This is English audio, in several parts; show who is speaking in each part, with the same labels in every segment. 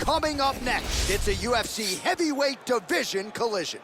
Speaker 1: Coming up next, it's a UFC heavyweight division collision.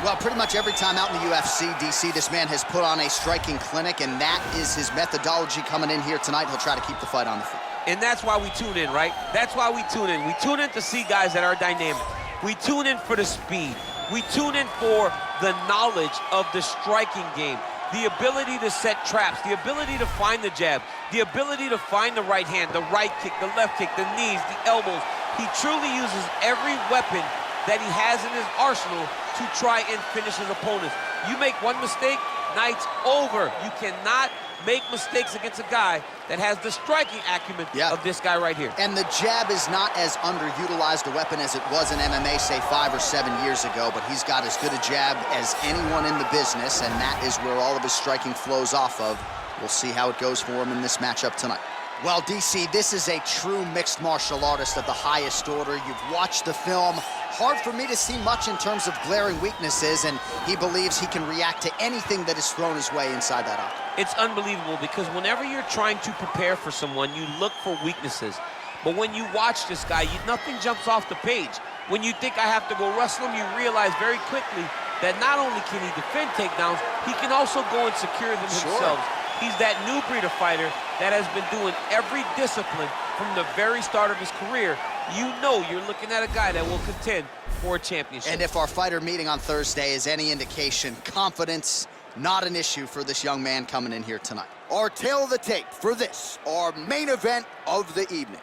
Speaker 1: Well, pretty much every time out in the UFC, DC, this man has put on a striking clinic, and that is his methodology coming in here tonight. He'll try to keep the fight on the feet.
Speaker 2: And that's why we tune in, right? That's why we tune in. We tune in to see guys that are dynamic. We tune in for the speed. We tune in for the knowledge of the striking game, the ability to set traps, the ability to find the jab, the ability to find the right hand, the right kick, the left kick, the knees, the elbows. He truly uses every weapon that he has in his arsenal to try and finish his opponents. You make one mistake, night's over. You cannot make mistakes against a guy that has the striking acumen of this guy right here.
Speaker 1: And the jab is not as underutilized a weapon as it was in MMA, say 5 or 7 years ago, but he's got as good a jab as anyone in the business, and that is where all of his striking flows off of. We'll see how it goes for him in this matchup tonight. Well, DC, this is a true mixed martial artist of the highest order. You've watched the film. Hard for me to see much in terms of glaring weaknesses, and he believes he can react to anything that is thrown his way inside that octagon.
Speaker 2: It's unbelievable because whenever you're trying to prepare for someone, you look for weaknesses. But when you watch this guy, nothing jumps off the page. When you think I have to go wrestle him, you realize very quickly that not only can he defend takedowns, he can also go and secure them himself. He's that new breed of fighter that has been doing every discipline from the very start of his career. You know you're looking at a guy that will contend for a championship.
Speaker 1: And if our fighter meeting on Thursday is any indication, confidence, not an issue for this young man coming in here tonight. Our tail of the tape for this, our main event of the evening.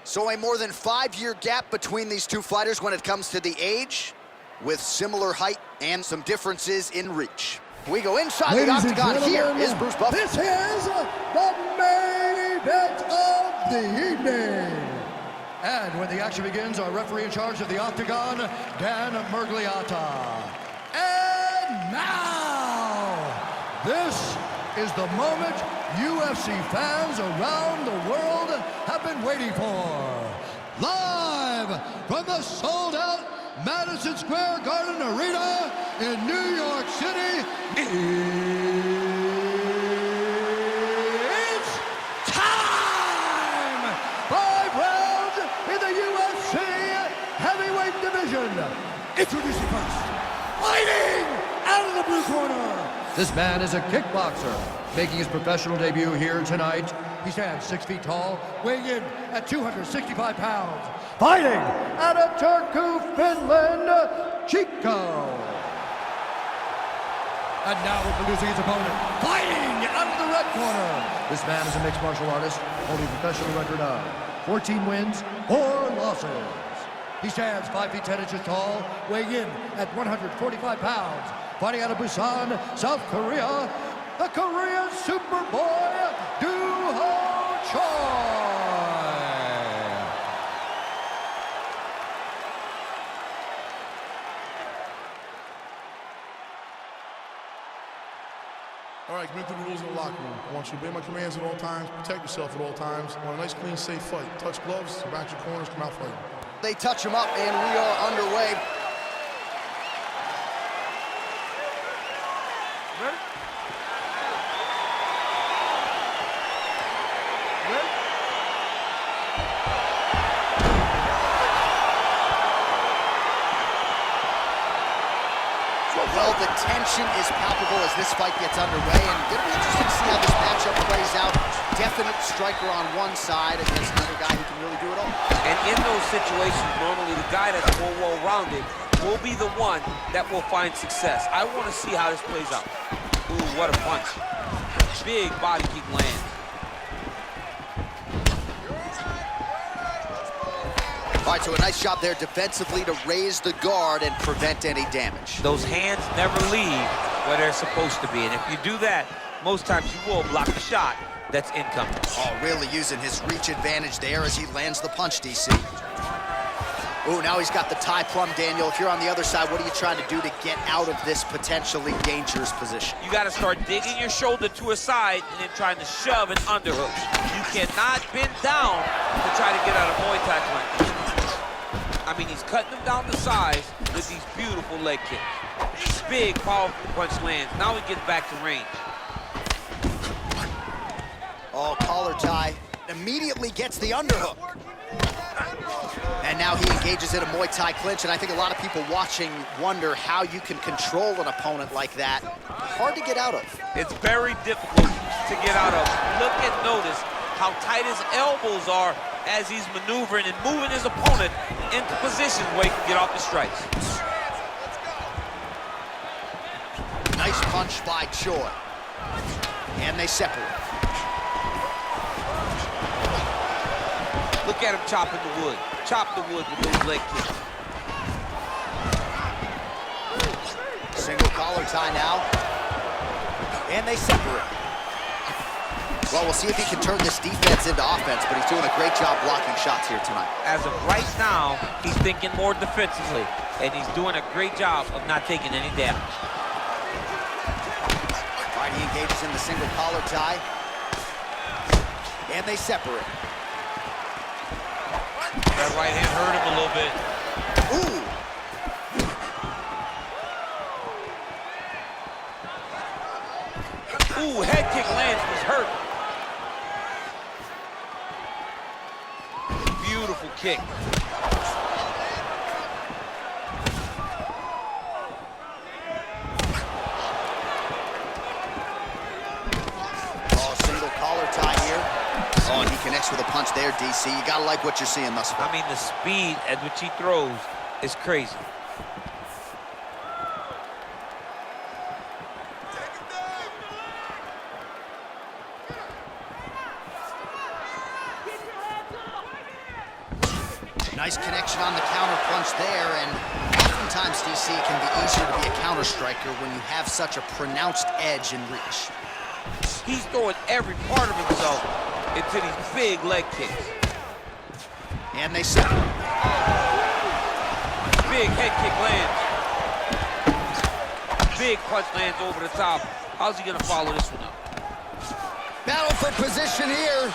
Speaker 1: So a more than 5-year gap between these two fighters when it comes to the age, with similar height and some differences in reach. We go inside the octagon. Here is Bruce Buffer.
Speaker 3: This is the main event of the evening. And when the action begins, our referee in charge of the octagon, Dan Mergliata. And now, this is the moment UFC fans around the world have been waiting for. Live from the sold-out Madison Square Garden Arena in New York City, it's time! 5 rounds in the UFC heavyweight division. Introducing first, fighting out of the blue corner. This man is a kickboxer, making his professional debut here tonight. He stands 6 feet tall, weighing in at 265 pounds. Fighting out of Turku, Finland, Chico. And now introducing his opponent, fighting out of the red corner. This man is a mixed martial artist, holding a professional record of 14 wins, 4 losses. He stands 5 feet 10 inches tall, weighing in at 145 pounds. Fighting out of Busan, South Korea, the Korean Superboy, Do-Ho Choi.
Speaker 4: All right, commit to the rules of the locker room. I want you to obey my commands at all times, protect yourself at all times. I want a nice, clean, safe fight. Touch gloves, back your corners, come out fighting.
Speaker 1: They touch him up, and we are underway.
Speaker 4: Ready?
Speaker 1: Well, the tension is palpable as this fight gets underway, and it'll be interesting to see how this matchup plays out. Definite striker on one side against another guy who can really do it all.
Speaker 2: And in those situations, normally the guy that's more well-rounded will be the one that will find success. I want to see how this plays out. Ooh, what a punch. Big body kick lands.
Speaker 1: All right, so a nice job there defensively to raise the guard and prevent any damage.
Speaker 2: Those hands never leave where they're supposed to be, and if you do that, most times you will block the shot that's incoming.
Speaker 1: Oh, really using his reach advantage there as he lands the punch, DC. Oh, now he's got the tie plum, Daniel. If you're on the other side, what are you trying to do to get out of this potentially dangerous position?
Speaker 2: You got to start digging your shoulder to a side and then trying to shove and underhook. You cannot bend down to try to get out of Muay Thai punch. I mean, he's cutting them down to size with these beautiful leg kicks. Big, powerful punch lands. Now he gets back to range.
Speaker 1: Oh, collar tie. Immediately gets the underhook. And now he engages in a Muay Thai clinch, and I think a lot of people watching wonder how you can control an opponent like that. Hard to get out of.
Speaker 2: It's very difficult to get out of. Look and notice how tight his elbows are as he's maneuvering and moving his opponent into positions where he can get off the strikes.
Speaker 1: Nice punch by Choi. And they separate.
Speaker 2: Look at him chopping the wood. Chop the wood with those leg kicks.
Speaker 1: Single collar tie now. And they separate. Well, we'll see if he can turn this defense into offense, but he's doing a great job blocking shots here tonight.
Speaker 2: As of right now, he's thinking more defensively, and he's doing a great job of not taking any damage.
Speaker 1: All right, he engages in the single collar tie. And they separate.
Speaker 2: That right hand hurt him a little bit. Ooh. Ooh, head kick lands, was hurt. Beautiful kick.
Speaker 1: Oh, single collar tie here. Oh, and he connects with a punch there, DC. You gotta like what you're seeing thus far.
Speaker 2: I mean, the speed at which he throws is crazy.
Speaker 1: Nice connection on the counter punch there, and oftentimes, DC, it can be easier to be a counter striker when you have such a pronounced edge and reach.
Speaker 2: He's throwing every part of himself into these big leg kicks.
Speaker 1: And they separate.
Speaker 2: Big head kick lands. Big punch lands over the top. How's he gonna follow this one up?
Speaker 1: Battle for position here.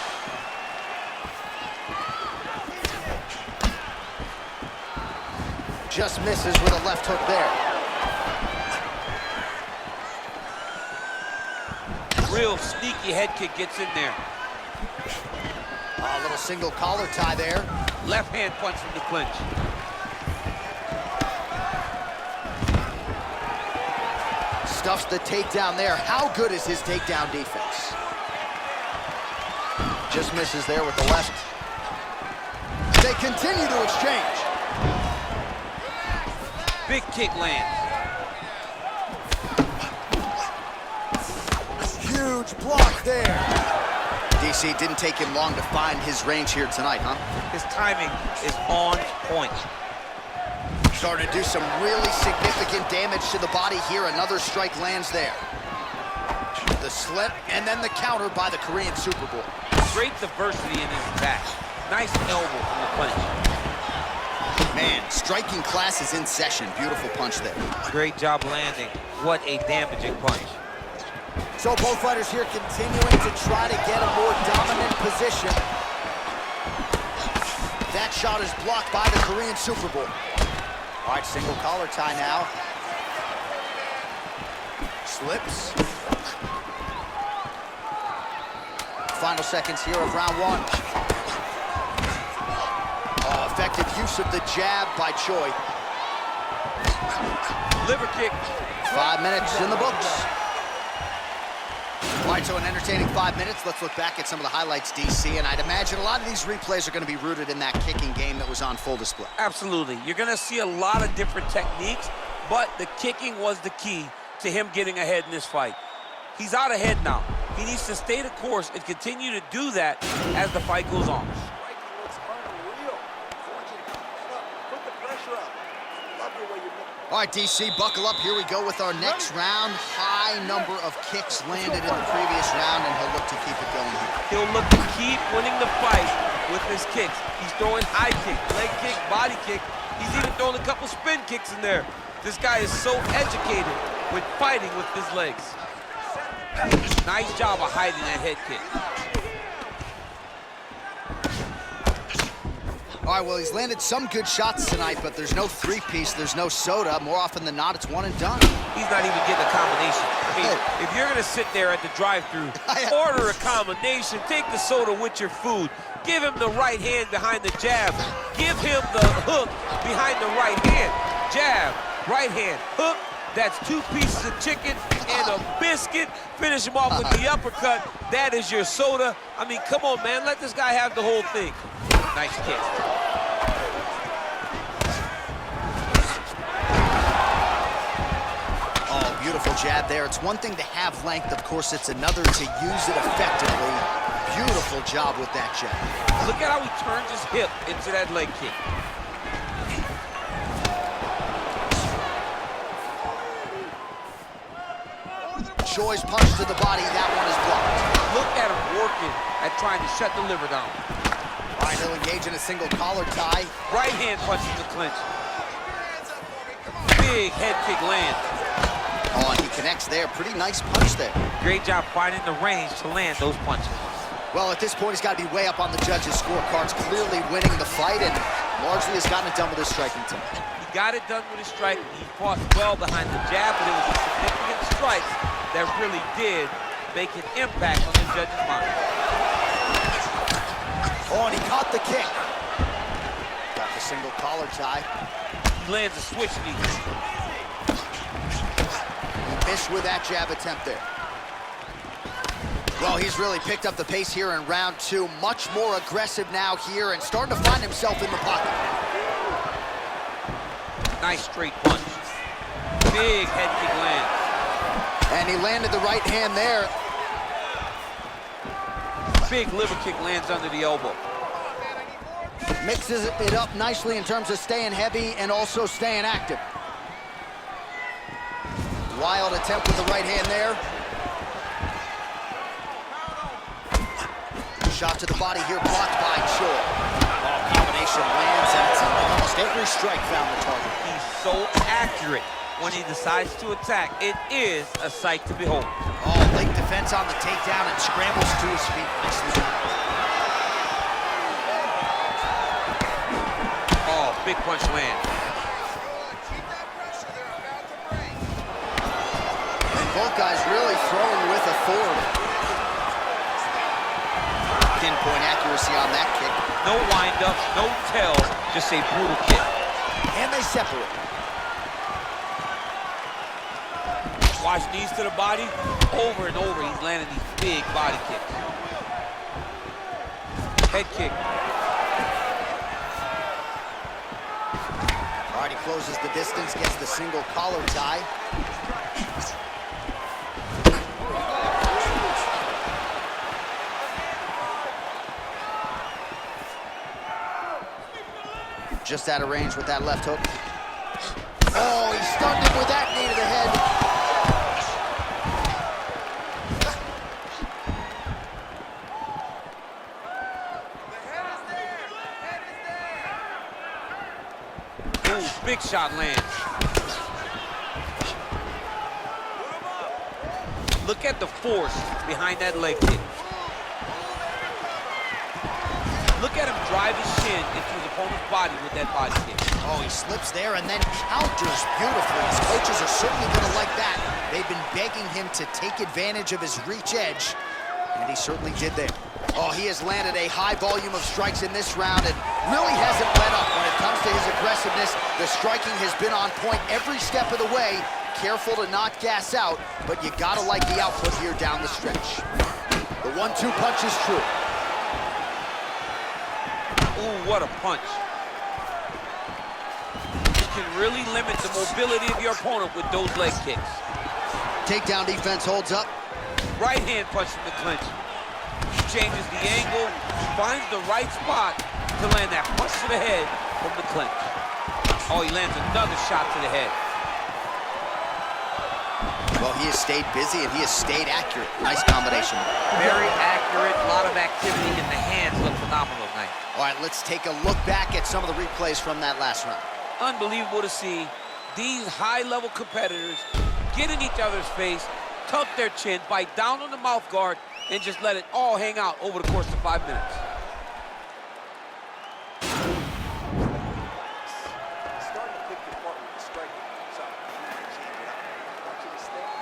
Speaker 1: Just misses with a left hook there.
Speaker 2: Real sneaky head kick gets in there.
Speaker 1: A little single collar tie there.
Speaker 2: Left hand punch from the clinch.
Speaker 1: Stuffs the takedown there. How good is his takedown defense? Just misses there with the left. They continue to exchange.
Speaker 2: Big kick lands.
Speaker 1: Huge block there. DC, didn't take him long to find his range here tonight, huh?
Speaker 2: His timing is on point.
Speaker 1: Starting to do some really significant damage to the body here. Another strike lands there. The slip, and then the counter by the Korean Super Bowl.
Speaker 2: Great diversity in his attack. Nice elbow from the punch.
Speaker 1: Man, striking class is in session. Beautiful punch there.
Speaker 2: Great job landing. What a damaging punch.
Speaker 1: So both fighters here continuing to try to get a more dominant position. That shot is blocked by the Korean Super Bowl. All right, single collar tie now. Slips. Final seconds here of round one. Oh, effective use of the jab by Choi.
Speaker 2: Liver kick.
Speaker 1: 5 minutes in the books. All right, so an entertaining 5 minutes. Let's look back at some of the highlights, DC, and I'd imagine a lot of these replays are going to be rooted in that kicking game that was on full display.
Speaker 2: Absolutely. You're going to see a lot of different techniques, but the kicking was the key to him getting ahead in this fight. He's out ahead now. He needs to stay the course and continue to do that as the fight goes on.
Speaker 1: All right, DC, buckle up. Here we go with our next round. High number of kicks landed in the previous round, and he'll look to keep it going here.
Speaker 2: He'll look to keep winning the fight with his kicks. He's throwing high kick, leg kick, body kick. He's even throwing a couple spin kicks in there. This guy is so educated with fighting with his legs. Nice job of hiding that head kick.
Speaker 1: All right, well, he's landed some good shots tonight, but there's no three-piece, there's no soda. More often than not, it's one and done.
Speaker 2: He's not even getting a combination. I mean, if you're gonna sit there at the drive-thru, order a combination, take the soda with your food, give him the right hand behind the jab, give him the hook behind the right hand, jab, right hand, hook. That's 2 pieces of chicken and a biscuit. Finish him off with the uppercut. That is your soda. I mean, come on, man. Let this guy have the whole thing. Nice kick.
Speaker 1: Oh, beautiful jab there. It's one thing to have length. Of course, it's another to use it effectively. Beautiful job with that jab.
Speaker 2: Look at how he turns his hip into that leg kick.
Speaker 1: Choi's punch to the body, that one is blocked.
Speaker 2: Look at him working at trying to shut the liver down.
Speaker 1: All right, he'll engage in a single collar tie.
Speaker 2: Right hand punches the clinch. Big head kick lands.
Speaker 1: Oh, and he connects there. Pretty nice punch there.
Speaker 2: Great job finding the range to land those punches.
Speaker 1: Well, at this point, he's got to be way up on the judges' scorecards, clearly winning the fight, and largely has gotten it done with his striking team.
Speaker 2: He got it done with his striking. He fought well behind the jab, but it was a significant strike that really did make an impact on the judge's mind.
Speaker 1: Oh, and he caught the kick. Got the single collar tie.
Speaker 2: He lands a switch knee.
Speaker 1: He missed with that jab attempt there. Well, he's really picked up the pace here in round 2. Much more aggressive now here and starting to find himself in the pocket.
Speaker 2: Nice straight punch. Big head kick lands.
Speaker 1: And he landed the right hand there.
Speaker 2: Big liver kick lands under the elbow.
Speaker 1: Mixes it up nicely in terms of staying heavy and also staying active. Wild attempt with the right hand there. Shot to the body here, blocked by Choi. Oh, combination lands, and it's almost every strike found the target.
Speaker 2: He's so accurate when he decides to attack. It is a sight to behold.
Speaker 1: Oh, late defense on the takedown and scrambles to his feet. Nicely done.
Speaker 2: Oh, big punch lands.
Speaker 1: And both guys really throwing with authority. Pinpoint accuracy on that kick.
Speaker 2: No wind-up, no tell, just a brutal kick.
Speaker 1: And they separate.
Speaker 2: Watch knees to the body, over and over, he's landing these big body kicks. Head kick.
Speaker 1: All right, he closes the distance, gets the single collar tie. Just out of range with that left hook. Oh, he stunned him with that knee to the head.
Speaker 2: Ooh, big shot lands. Look at the force behind that leg kick. Look at him drive his shin into his opponent's body with that body kick.
Speaker 1: Oh, he slips there and then counters beautifully. His coaches are certainly going to like that. They've been begging him to take advantage of his reach edge, and he certainly did there. Oh, he has landed a high volume of strikes in this round and really hasn't let up when it comes to his aggressiveness. The striking has been on point every step of the way. Careful to not gas out, but you gotta like the output here down the stretch. The 1-2 punch is true.
Speaker 2: Ooh, what a punch. You can really limit the mobility of your opponent with those leg kicks.
Speaker 1: Takedown defense holds up.
Speaker 2: Right hand punch from the clinch. Changes the angle, finds the right spot to land that punch to the head from the clinch. Oh, he lands another shot to the head.
Speaker 1: Well, he has stayed busy and he has stayed accurate. Nice combination.
Speaker 2: Very accurate, a lot of activity in the hands. Look phenomenal tonight.
Speaker 1: All right, let's take a look back at some of the replays from that last round.
Speaker 2: Unbelievable to see these high-level competitors get in each other's face, tuck their chin, bite down on the mouth guard, and just let it all hang out over the course of 5 minutes.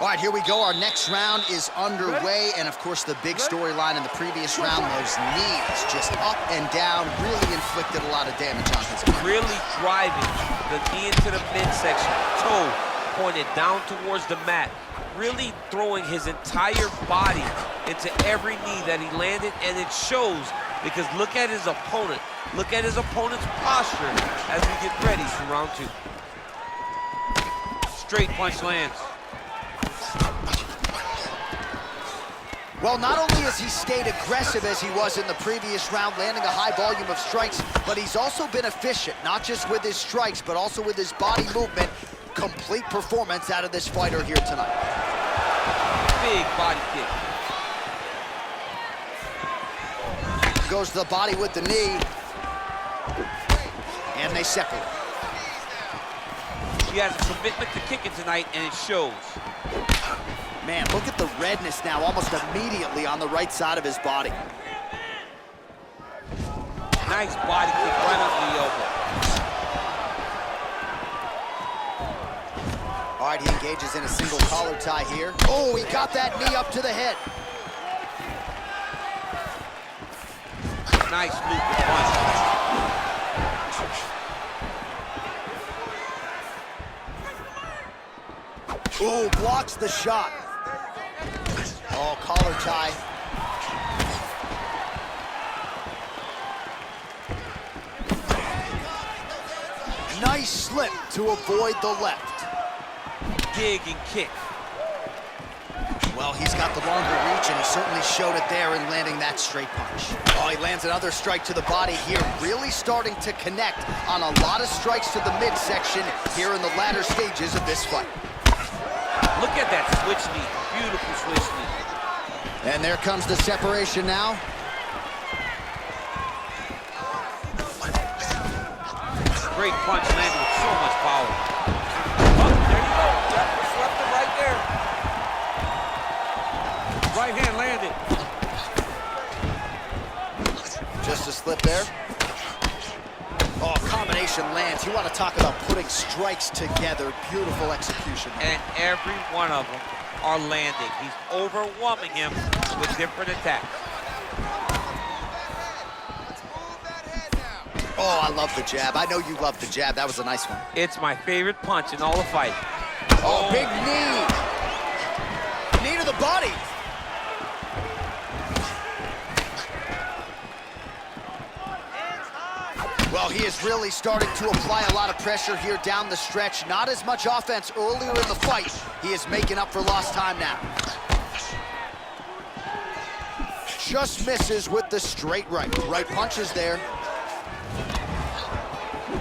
Speaker 1: All right, here we go. Our next round is underway. And, of course, the big storyline in the previous round, those knees just up and down, really inflicted a lot of damage on his opponent.
Speaker 2: Really driving the knee into the midsection, toe pointed down towards the mat, really throwing his entire body into every knee that he landed, and it shows because look at his opponent. Look at his opponent's posture as we get ready for round two. Straight punch lands.
Speaker 1: Well, not only has he stayed aggressive as he was in the previous round, landing a high volume of strikes, but he's also been efficient, not just with his strikes, but also with his body movement. Complete performance out of this fighter here tonight.
Speaker 2: Big body kick.
Speaker 1: Goes to the body with the knee. And they separate.
Speaker 2: He has a commitment to kicking tonight, and it shows.
Speaker 1: Man, look at the redness now, almost immediately on the right side of his body.
Speaker 2: Nice body kick right under the elbow.
Speaker 1: All right, he engages in a single collar tie here. Oh, he got that knee up to the head.
Speaker 2: Nice looping punch.
Speaker 1: Ooh, blocks the shot. Oh, collar tie. Nice slip to avoid the left.
Speaker 2: Dig and kick.
Speaker 1: Well, he's got the longer reach, and he certainly showed it there in landing that straight punch. Oh, he lands another strike to the body here, really starting to connect on a lot of strikes to the midsection here in the latter stages of this fight.
Speaker 2: Look at that switch knee. Beautiful switch knee.
Speaker 1: And there comes the separation now.
Speaker 2: Great punch landed with so much power. Oh, there you go. Yep, slept it right there. Right hand landed.
Speaker 1: Just a slip there. Oh, combination lands. You want to talk about putting strikes together. Beautiful execution.
Speaker 2: And every one of them are landing. He's overwhelming him with different attacks.
Speaker 1: Oh, I love the jab. I know you love the jab. That was a nice one.
Speaker 2: It's my favorite punch in all the fight.
Speaker 1: Oh, big knee. Knee to the body. Well, he is really starting to apply a lot of pressure here down the stretch. Not as much offense earlier in the fight. He is making up for lost time now. Just misses with the straight right. Right punch is there.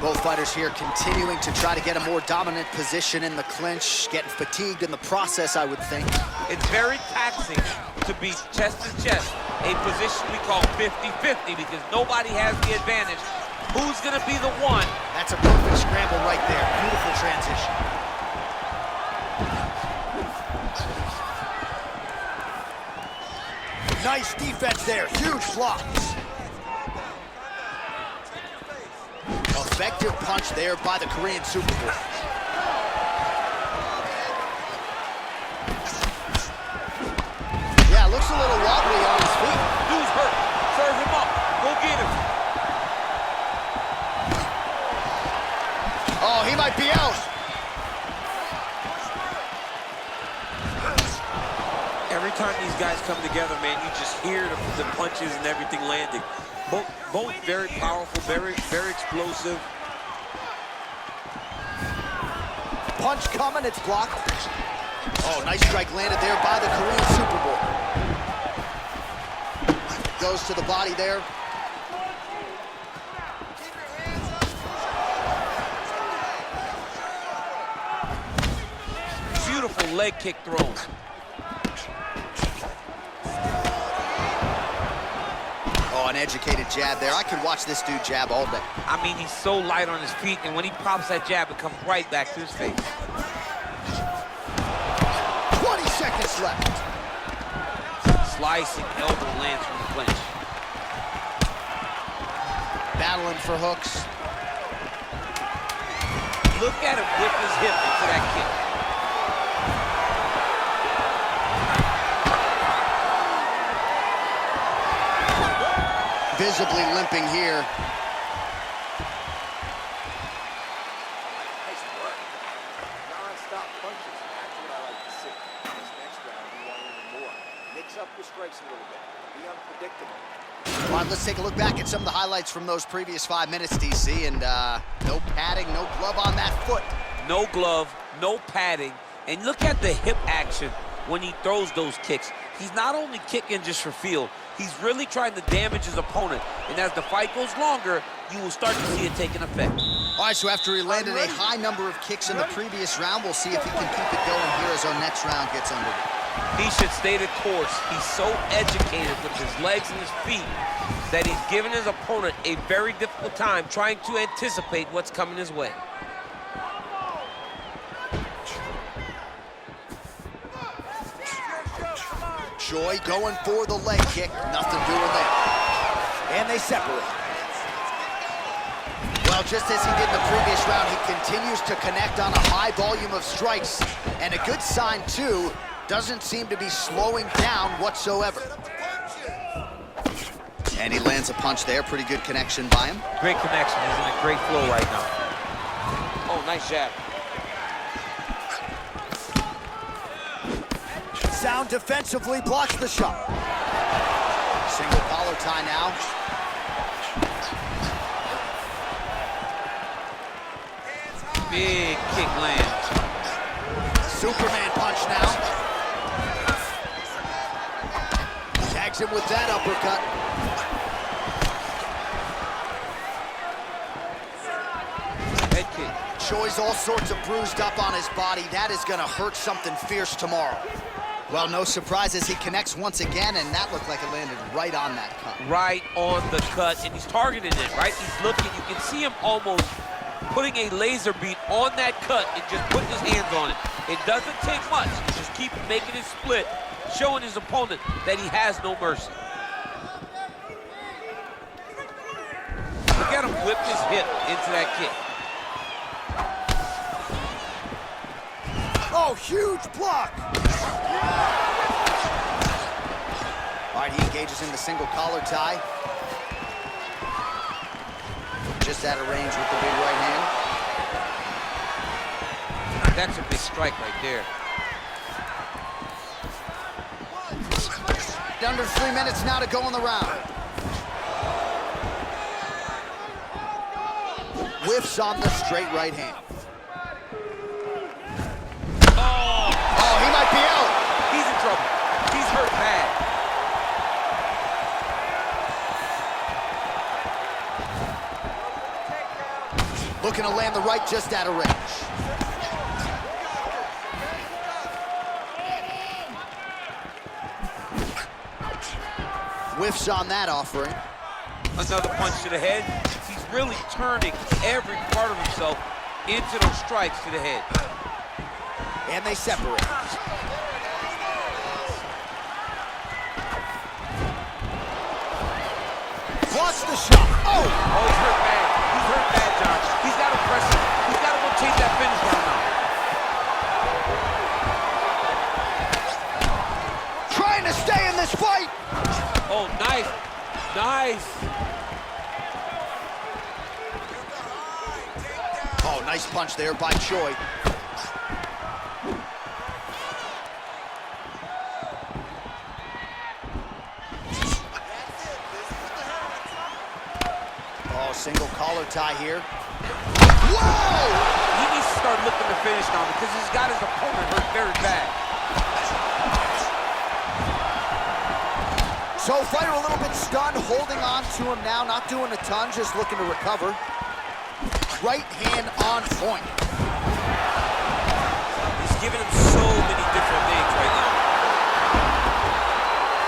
Speaker 1: Both fighters here continuing to try to get a more dominant position in the clinch, getting fatigued in the process, I would think.
Speaker 2: It's very taxing to be chest to chest, a position we call 50-50 because nobody has the advantage. Who's gonna be the one?
Speaker 1: That's a perfect scramble right there. Beautiful transition. Nice defense there, huge blocks. Effective punch there by the Korean Superboy. Yeah, looks a little wobbly on his feet.
Speaker 2: Dude's hurt. Serve him up. Go get him.
Speaker 1: Oh, he might be out.
Speaker 2: Every time these guys come together, man, you just hear the punches and everything landing. Both very powerful, very explosive.
Speaker 1: Punch coming, it's blocked. Oh, nice strike landed there by the Korean Superboy. Goes to the body there.
Speaker 2: Beautiful leg kick thrown.
Speaker 1: Oh, an educated jab there. I could watch this dude jab all day.
Speaker 2: I mean, he's so light on his feet, and when he pops that jab, it comes right back to his face.
Speaker 1: 20 seconds left.
Speaker 2: Slicing elbow lands from the clinch.
Speaker 1: Battling for hooks.
Speaker 2: Look at him whip his hip into that kick.
Speaker 1: visibly limping here.
Speaker 5: Nice work. Non-stop punches. That's what I like to see. This next round, we want even more. Mix up your strikes a little bit. Be unpredictable.
Speaker 1: All right, let's take a look back at some of the highlights from those previous 5 minutes, DC, and no padding, no glove on that foot.
Speaker 2: No glove, no padding, and look at the hip action when he throws those kicks. He's not only kicking just for feel, he's really trying to damage his opponent, and as the fight goes longer, you will start to see it taking effect.
Speaker 1: All right, so after he landed a high number of kicks in the previous round, we'll see if he can keep it going here as our next round gets underway.
Speaker 2: He should stay the course. He's so educated with his legs and his feet that he's giving his opponent a very difficult time trying to anticipate what's coming his way.
Speaker 1: Choi going for the leg kick, nothing doing there. And they separate. Well, just as he did in the previous round, he continues to connect on a high volume of strikes. And a good sign, too, doesn't seem to be slowing down whatsoever. And he lands a punch there, pretty good connection by him.
Speaker 2: Great connection, he's in a great flow right now. Oh, nice jab.
Speaker 1: Sound defensively blocks the shot. Single collar tie now.
Speaker 2: Big kick lands.
Speaker 1: Superman punch now. Tags him with that uppercut.
Speaker 2: Head kick.
Speaker 1: Choi's all sorts of bruised up on his body. That is gonna hurt something fierce tomorrow. Well, no surprises, he connects once again, and that looked like it landed right on that cut.
Speaker 2: Right on the cut, and he's targeting it, right? He's looking, you can see him almost putting a laser beat on that cut and just putting his hands on it. It doesn't take much, he just keeps making it split, showing his opponent that he has no mercy. Look at him whip his hip into that kick.
Speaker 1: Oh, huge block! All right, he engages in the single collar tie. Just out of range with the big right hand.
Speaker 2: That's a big strike right there.
Speaker 1: Under 3 minutes now to go in the round. Whiffs on the straight right hand. Oh, he might be out.
Speaker 2: He's in trouble. He's hurt bad.
Speaker 1: Looking to land the right just out of range. Whiffs on that offering.
Speaker 2: Another punch to the head. He's really turning every part of himself into those strikes to the head.
Speaker 1: And they separate. Blocks the shot. Oh!
Speaker 2: Oh, he's hurt bad. He's hurt bad, John. He's got to press it. He's got to go chase that finish down now.
Speaker 1: Trying to stay in this fight.
Speaker 2: Oh, nice. Nice.
Speaker 1: Oh, nice punch there by Choi. Oh, single collar tie here. Whoa!
Speaker 2: He needs to start looking to finish now because he's got his opponent hurt very bad.
Speaker 1: So fighter a little bit stunned, holding on to him now, not doing a ton, just looking to recover. Right hand on point.
Speaker 2: He's giving him so many different things right now.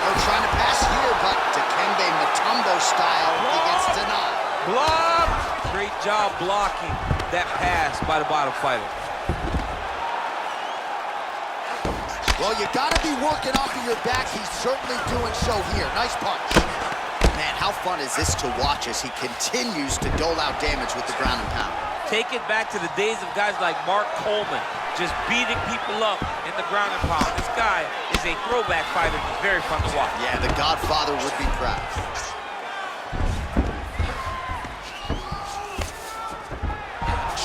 Speaker 1: They're trying to pass here, but Dikembe Mutombo style, he gets denied.
Speaker 2: Blocked! Great job blocking that pass by the bottom fighter.
Speaker 1: Well, you gotta be working off of your back. He's certainly doing so here. Nice punch. Man, how fun is this to watch as he continues to dole out damage with the ground and pound?
Speaker 2: Take it back to the days of guys like Mark Coleman, just beating people up in the ground and pound. This guy is a throwback fighter. It's very fun to watch.
Speaker 1: Yeah, the Godfather would be proud.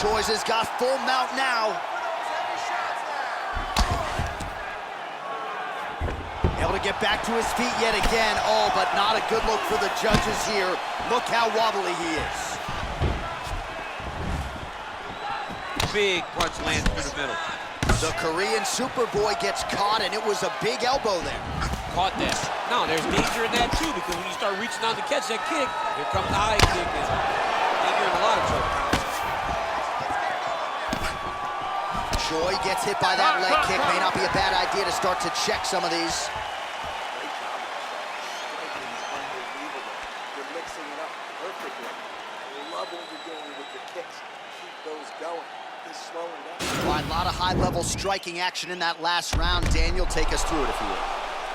Speaker 1: Choice has got full mount now. Able to get back to his feet yet again. Oh, but not a good look for the judges here. Look how wobbly he is.
Speaker 2: Big punch lands through the middle.
Speaker 1: The Korean Superboy gets caught, and it was a big elbow there.
Speaker 2: Caught that. No, there's danger in that too, because when you start reaching out to catch that kick, here comes the high kick, and you're in a lot of trouble.
Speaker 1: Choi gets hit by that leg kick. May not be a bad idea to start to check some of these.
Speaker 5: You're mixing it up perfectly. I love what you're doing with your kicks. Keep those going. He's slowing down.
Speaker 1: Well, a lot of high-level striking action in that last round. Daniel, take us through it if you will.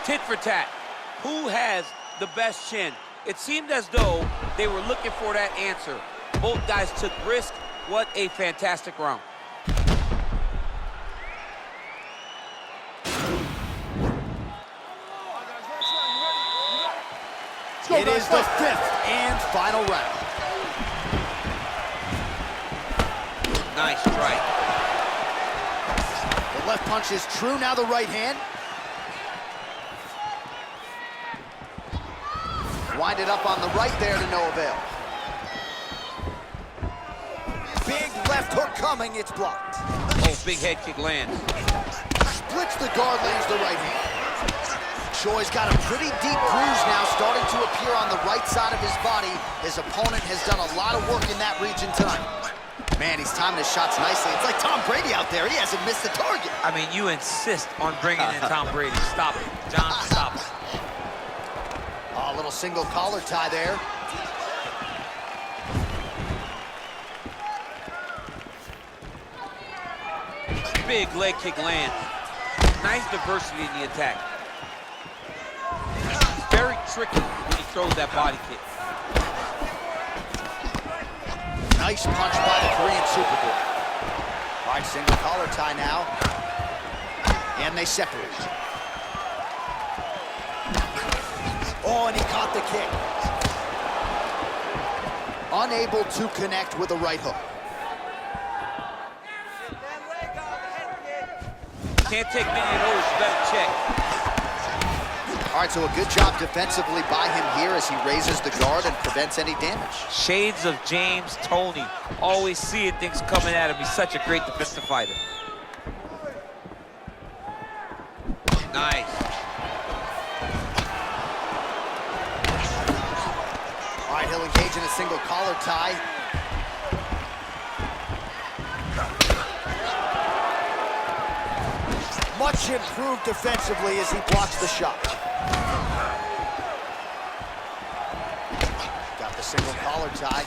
Speaker 2: Tit for tat. Who has the best chin? It seemed as though they were looking for that answer. Both guys took risk. What a fantastic round.
Speaker 1: It is the fifth and final round.
Speaker 2: Nice strike.
Speaker 1: The left punch is true, now the right hand. Winded up on the right there to no avail. Big left hook coming, it's blocked.
Speaker 2: Oh, big head kick lands.
Speaker 1: Splits the guard, lands the right hand. Choi's got a pretty deep bruise now starting to appear on the right side of his body. His opponent has done a lot of work in that region tonight. Man, he's timing his shots nicely. It's like Tom Brady out there. He hasn't missed a target.
Speaker 2: I mean, you insist on bringing in Tom Brady. Stop it. John, stop it.
Speaker 1: Oh, a little single collar tie there.
Speaker 2: Big leg kick lands. Nice diversity in the attack. Very tricky when he throws that body kick.
Speaker 1: Nice punch by the Korean Superboy. All right, single collar tie now. And they separate. Oh, and he caught the kick. Unable to connect with a right hook.
Speaker 2: Can't take many of those, you better check.
Speaker 1: All right, so a good job defensively by him here as he raises the guard and prevents any damage.
Speaker 2: Shades of James Toney. Always seeing things coming at him. He's such a great defensive fighter. Nice.
Speaker 1: All right, he'll engage in a single collar tie. Much improved defensively as he blocks the shot. Got the single collar tie.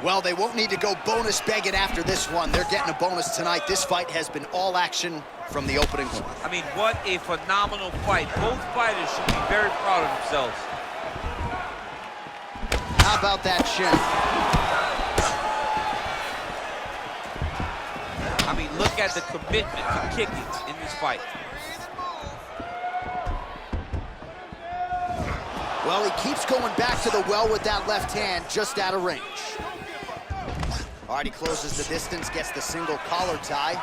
Speaker 1: Well, they won't need to go bonus begging after this one. They're getting a bonus tonight. This fight has been all action from the opening.
Speaker 2: I mean, what a phenomenal fight. Both fighters should be very proud of themselves.
Speaker 1: How about that chin?
Speaker 2: I mean, look at the commitment to kicking in this fight.
Speaker 1: Well, he keeps going back to the well with that left hand, just out of range. All right, he closes the distance, gets the single collar tie.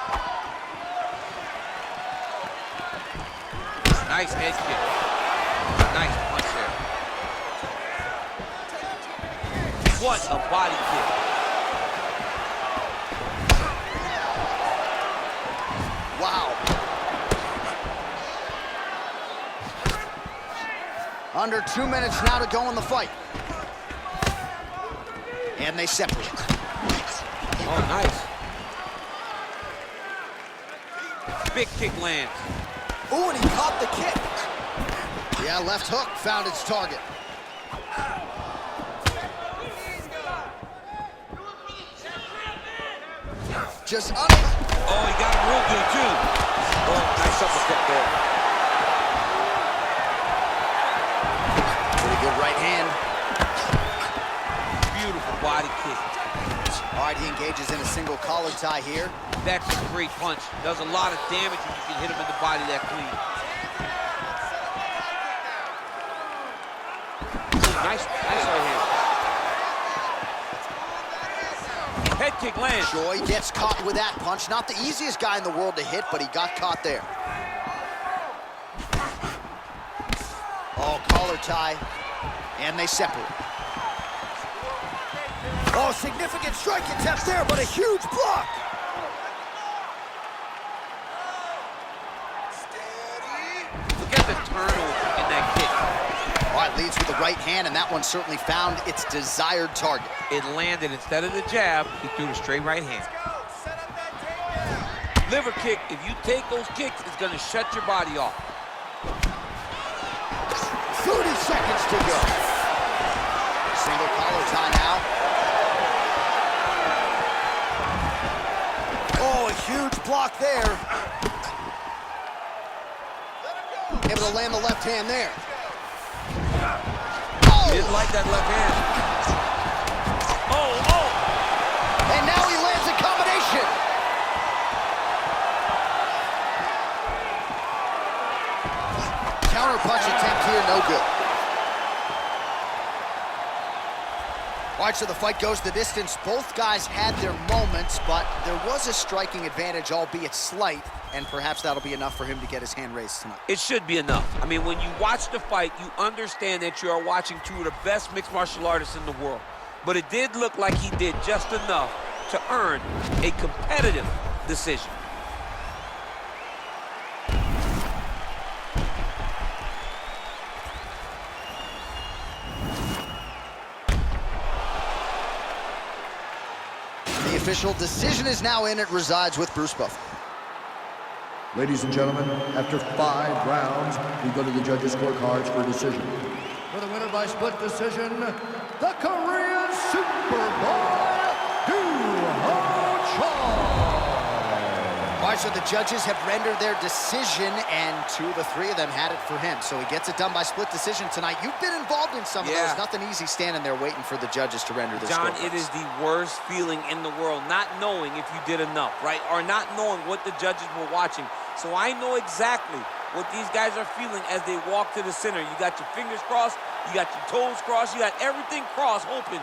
Speaker 2: Nice head kick. Nice punch there. What a body kick.
Speaker 1: Wow. Under 2 minutes now to go in the fight. And they separate.
Speaker 2: Oh, nice. Big kick lands.
Speaker 1: Ooh, and he caught the kick. Yeah, left hook found its target. Just up.
Speaker 2: Oh, he got him real good, too. Oh, nice uppercut there.
Speaker 1: Pretty good right hand.
Speaker 2: Beautiful body kick.
Speaker 1: All right, he engages in a single collar tie here.
Speaker 2: That's a great punch. Does a lot of damage when you can hit him in the body that clean. Nice right hand. left kick lands.
Speaker 1: Joy gets caught with that punch. Not the easiest guy in the world to hit, but he got caught there. Oh, collar tie, and they separate. Oh, significant strike attempt there, but a huge block.
Speaker 2: Look at the turnover in that kick.
Speaker 1: All right, leads with the right hand, and that one certainly found its desired target.
Speaker 2: It landed. Instead of the jab, he threw the straight right hand. Liver kick, if you take those kicks, it's going to shut your body off.
Speaker 1: 30 seconds to go. Single collar tie now. Oh, a huge block there. Able to land the left hand there.
Speaker 2: He didn't like that left hand. Oh, oh!
Speaker 1: And now he lands a combination. Counter punch attempt here, no good. All right, so the fight goes the distance. Both guys had their moments, but there was a striking advantage, albeit slight, and perhaps that'll be enough for him to get his hand raised tonight.
Speaker 2: It should be enough. I mean, when you watch the fight, you understand that you are watching two of the best mixed martial artists in the world. But it did look like he did just enough to earn a competitive decision.
Speaker 1: The official decision is now in. It resides with Bruce Buffer.
Speaker 3: Ladies and gentlemen, after 5 rounds, we go to the judges' scorecards for a decision. For the winner by split decision, the Korean Superboy,
Speaker 1: All right, so the judges have rendered their decision, and 2 of the 3 of them had it for him. So he gets it done by split decision tonight. You've been involved in some of those. Nothing easy standing there waiting for the judges to render this.
Speaker 2: John, it is the worst feeling in the world, not knowing if you did enough, right? Or not knowing what the judges were watching. So I know exactly what these guys are feeling as they walk to the center. You got your fingers crossed, you got your toes crossed, you got everything crossed, hoping